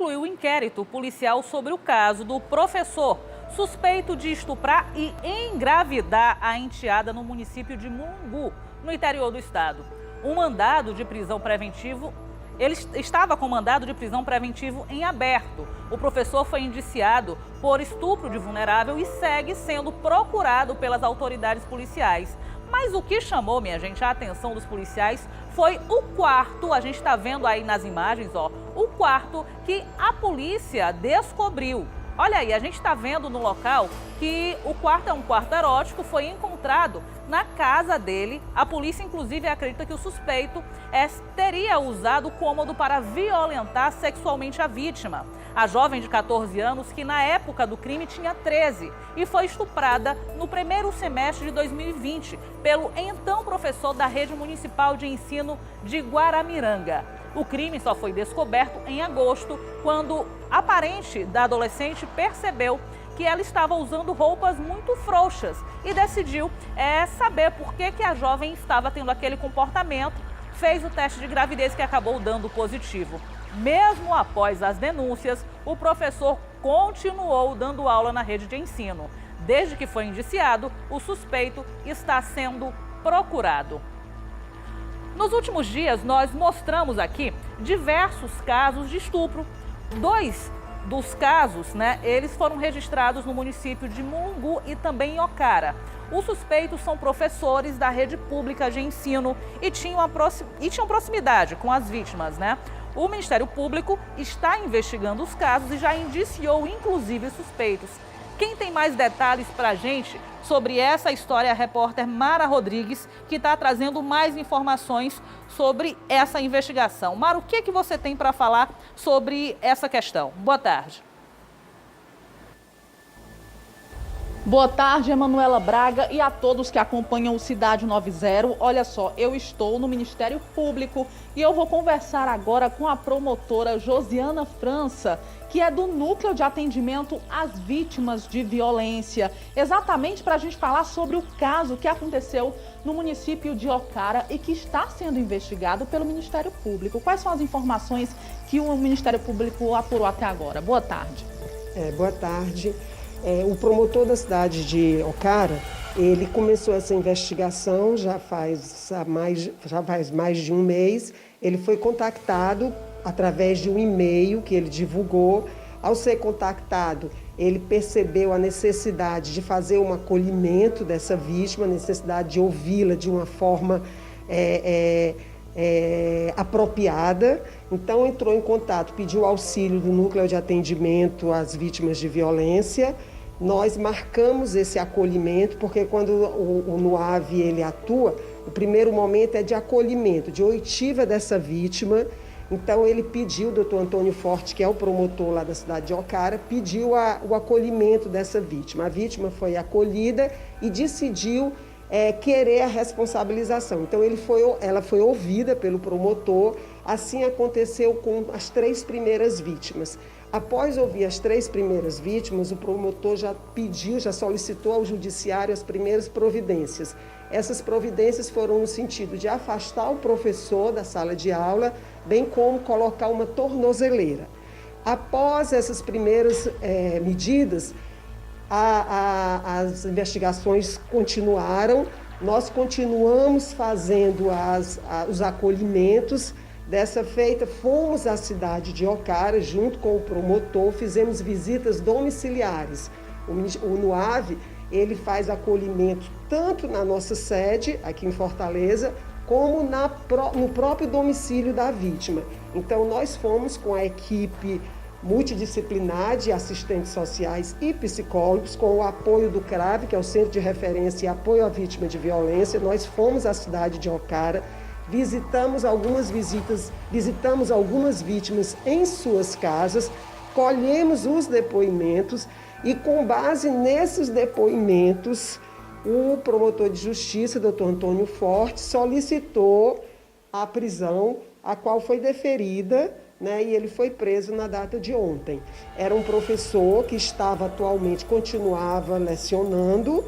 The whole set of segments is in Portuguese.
concluiu o inquérito policial sobre o caso do professor suspeito de estuprar e engravidar a enteada no município de Mulungu, no interior do estado. Um mandado de prisão preventivo, ele estava com mandado de prisão preventivo em aberto. O professor foi indiciado por estupro de vulnerável e segue sendo procurado pelas autoridades policiais. Mas o que chamou, minha gente, a atenção dos policiais foi o quarto, a gente está vendo aí nas imagens, ó, o quarto que a polícia descobriu. Olha aí, a gente está vendo no local que o quarto é um quarto erótico, foi encontrado na casa dele. A polícia, inclusive, acredita que o suspeito teria usado o cômodo para violentar sexualmente a vítima. A jovem de 14 anos, que na época do crime tinha 13 e foi estuprada no primeiro semestre de 2020 pelo então professor da Rede Municipal de Ensino de Guaramiranga. O crime só foi descoberto em agosto, quando a parente da adolescente percebeu que ela estava usando roupas muito frouxas e decidiu saber por que a jovem estava tendo aquele comportamento. Fez o teste de gravidez que acabou dando positivo. Mesmo após as denúncias, o professor continuou dando aula na rede de ensino. Desde que foi indiciado, o suspeito está sendo procurado. Nos últimos dias, nós mostramos aqui diversos casos de estupro. 2 dos casos, eles foram registrados no município de Mulungu e também em Ocara. Os suspeitos são professores da rede pública de ensino e tinham proximidade com as vítimas, O Ministério Público está investigando os casos e já indiciou, inclusive, suspeitos. Quem tem mais detalhes para a gente sobre essa história é a repórter Mara Rodrigues, que está trazendo mais informações sobre essa investigação. Mara, o que você tem para falar sobre essa questão? Boa tarde. Boa tarde, Emanuela Braga, e a todos que acompanham o Cidade 90. Olha só, eu estou no Ministério Público e eu vou conversar agora com a promotora Josiana França, que é do Núcleo de Atendimento às Vítimas de Violência, exatamente para a gente falar sobre o caso que aconteceu no município de Ocara e que está sendo investigado pelo Ministério Público. Quais são as informações que o Ministério Público apurou até agora? Boa tarde. Boa tarde. O promotor da cidade de Ocara, ele começou essa investigação já faz mais de um mês. Ele foi contactado através de um e-mail que ele divulgou. Ao ser contactado, ele percebeu a necessidade de fazer um acolhimento dessa vítima, a necessidade de ouvi-la de uma forma apropriada. Então entrou em contato, pediu auxílio do Núcleo de Atendimento às Vítimas de Violência. Nós marcamos esse acolhimento, porque quando o NUAV ele atua, o primeiro momento é de acolhimento, de oitiva dessa vítima. Então ele pediu, o doutor Antônio Forte, que é o promotor lá da cidade de Ocara, pediu o acolhimento dessa vítima. A vítima foi acolhida e decidiu querer a responsabilização. Então ela foi ouvida pelo promotor. Assim aconteceu com as 3 primeiras vítimas. Após ouvir as 3 primeiras vítimas, o promotor já solicitou ao judiciário as primeiras providências. Essas providências foram no sentido de afastar o professor da sala de aula, bem como colocar uma tornozeleira. Após essas primeiras medidas, as investigações continuaram. Nós continuamos fazendo os acolhimentos. Dessa feita, fomos à cidade de Ocara, junto com o promotor, fizemos visitas domiciliares. O NUAV, ele faz acolhimento tanto na nossa sede, aqui em Fortaleza, como no próprio domicílio da vítima. Então, nós fomos com a equipe multidisciplinar de assistentes sociais e psicólogos, com o apoio do CRAV, que é o Centro de Referência e Apoio à Vítima de Violência. Nós fomos à cidade de Ocara, visitamos algumas vítimas em suas casas, colhemos os depoimentos e, com base nesses depoimentos, o promotor de justiça, doutor Antônio Forte, solicitou a prisão, a qual foi deferida, e ele foi preso na data de ontem. Era um professor que continuava lecionando,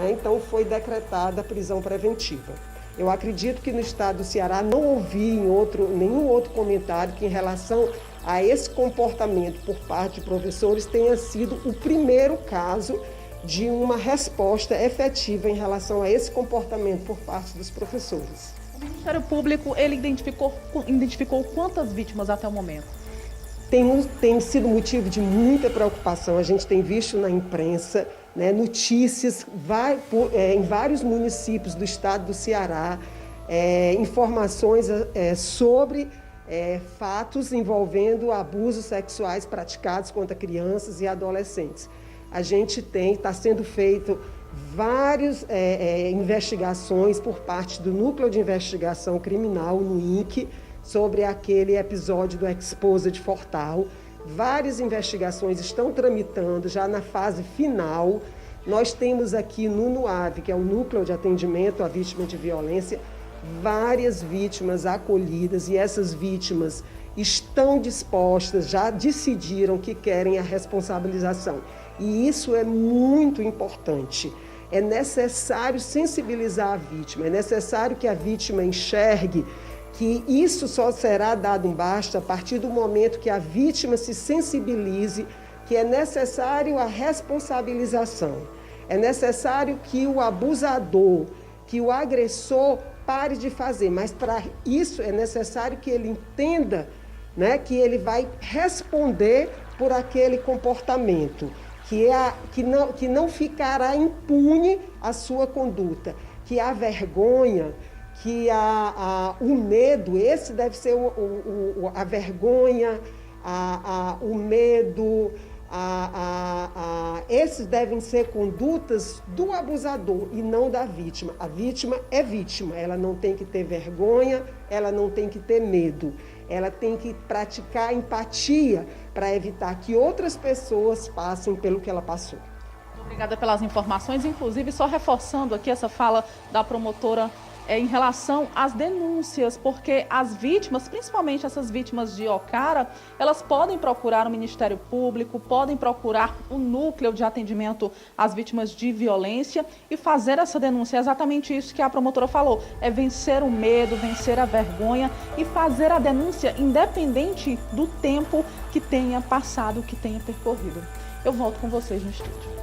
então foi decretada a prisão preventiva. Eu acredito que no estado do Ceará não ouvi nenhum outro comentário que em relação a esse comportamento por parte de professores tenha sido o primeiro caso de uma resposta efetiva em relação a esse comportamento por parte dos professores. O Ministério Público, ele identificou quantas vítimas até o momento? Tem sido motivo de muita preocupação. A gente tem visto na imprensa, né, notícias em vários municípios do estado do Ceará, informações sobre fatos envolvendo abusos sexuais praticados contra crianças e adolescentes. A gente está sendo feito várias investigações por parte do Núcleo de Investigação Criminal, no INCC, sobre aquele episódio do Exposed Fortal. Várias investigações estão tramitando já na fase final. Nós temos aqui no NUAV, que é o Núcleo de Atendimento à Vítima de Violência, várias vítimas acolhidas, e essas vítimas estão dispostas, já decidiram que querem a responsabilização. E isso é muito importante. É necessário sensibilizar a vítima, é necessário que a vítima enxergue que isso só será dado um basta a partir do momento que a vítima se sensibilize que é necessário a responsabilização. É necessário que o abusador, que o agressor pare de fazer, mas para isso é necessário que ele entenda, né, que ele vai responder por aquele comportamento, que não ficará impune a sua conduta, que a vergonha, que o medo, esse deve ser a vergonha, o medo, esses devem ser condutas do abusador e não da vítima. A vítima é vítima, ela não tem que ter vergonha, ela não tem que ter medo. Ela tem que praticar empatia para evitar que outras pessoas passem pelo que ela passou. Obrigada pelas informações, inclusive só reforçando aqui essa fala da promotora em relação às denúncias, porque as vítimas, principalmente essas vítimas de Ocara, elas podem procurar o Ministério Público, podem procurar o Núcleo de Atendimento às Vítimas de Violência e fazer essa denúncia. É exatamente isso que a promotora falou, é vencer o medo, vencer a vergonha e fazer a denúncia independente do tempo que tenha passado, que tenha percorrido. Eu volto com vocês no estúdio.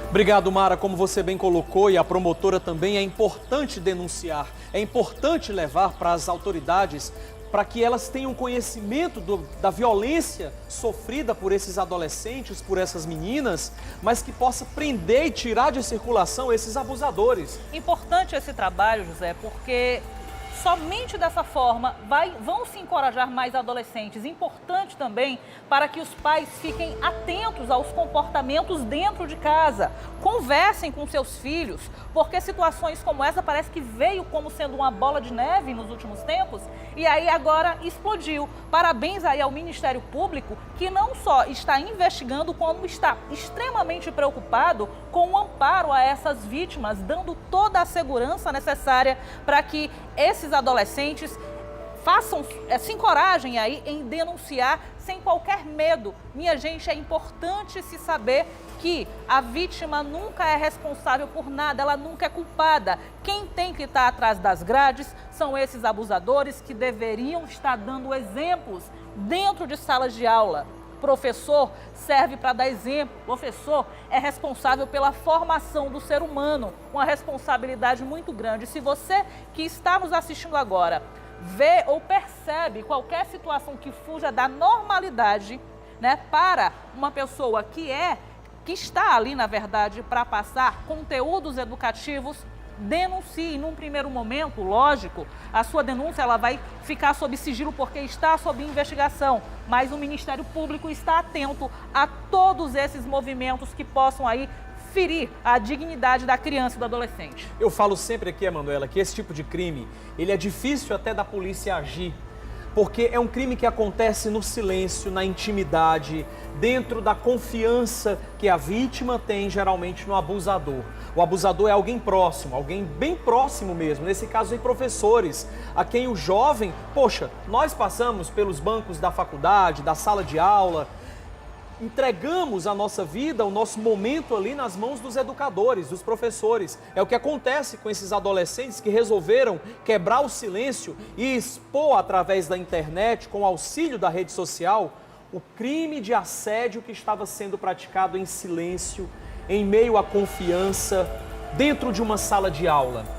Obrigado, Mara. Como você bem colocou, e a promotora também, é importante denunciar, é importante levar para as autoridades para que elas tenham conhecimento da violência sofrida por esses adolescentes, por essas meninas, mas que possa prender e tirar de circulação esses abusadores. Importante esse trabalho, José, porque somente dessa forma vão se encorajar mais adolescentes. Importante também para que os pais fiquem atentos aos comportamentos dentro de casa. Conversem com seus filhos, porque situações como essa parece que veio como sendo uma bola de neve nos últimos tempos e aí agora explodiu. Parabéns aí ao Ministério Público, que não só está investigando, como está extremamente preocupado com o amparo a essas vítimas, dando toda a segurança necessária para que esses adolescentes se encorajem aí em denunciar sem qualquer medo. Minha gente, é importante se saber que a vítima nunca é responsável por nada, ela nunca é culpada. Quem tem que estar atrás das grades são esses abusadores que deveriam estar dando exemplos dentro de salas de aula. Professor serve para dar exemplo. Professor é responsável pela formação do ser humano, uma responsabilidade muito grande. Se você que está nos assistindo agora vê ou percebe qualquer situação que fuja da normalidade, né, para uma pessoa que está ali, na verdade, para passar conteúdos educativos, denuncie. Num primeiro momento, lógico, a sua denúncia ela vai ficar sob sigilo porque está sob investigação, mas o Ministério Público está atento a todos esses movimentos que possam aí ferir a dignidade da criança e do adolescente. Eu falo sempre aqui, Emanuela, que esse tipo de crime, ele é difícil até da polícia agir, porque é um crime que acontece no silêncio, na intimidade, dentro da confiança que a vítima tem geralmente no abusador. O abusador é alguém próximo, alguém bem próximo mesmo, nesse caso aí professores, a quem o jovem, poxa, nós passamos pelos bancos da faculdade, da sala de aula, entregamos a nossa vida, o nosso momento ali nas mãos dos educadores, dos professores. É o que acontece com esses adolescentes que resolveram quebrar o silêncio e expor através da internet, com o auxílio da rede social, o crime de assédio que estava sendo praticado em silêncio, em meio à confiança, dentro de uma sala de aula.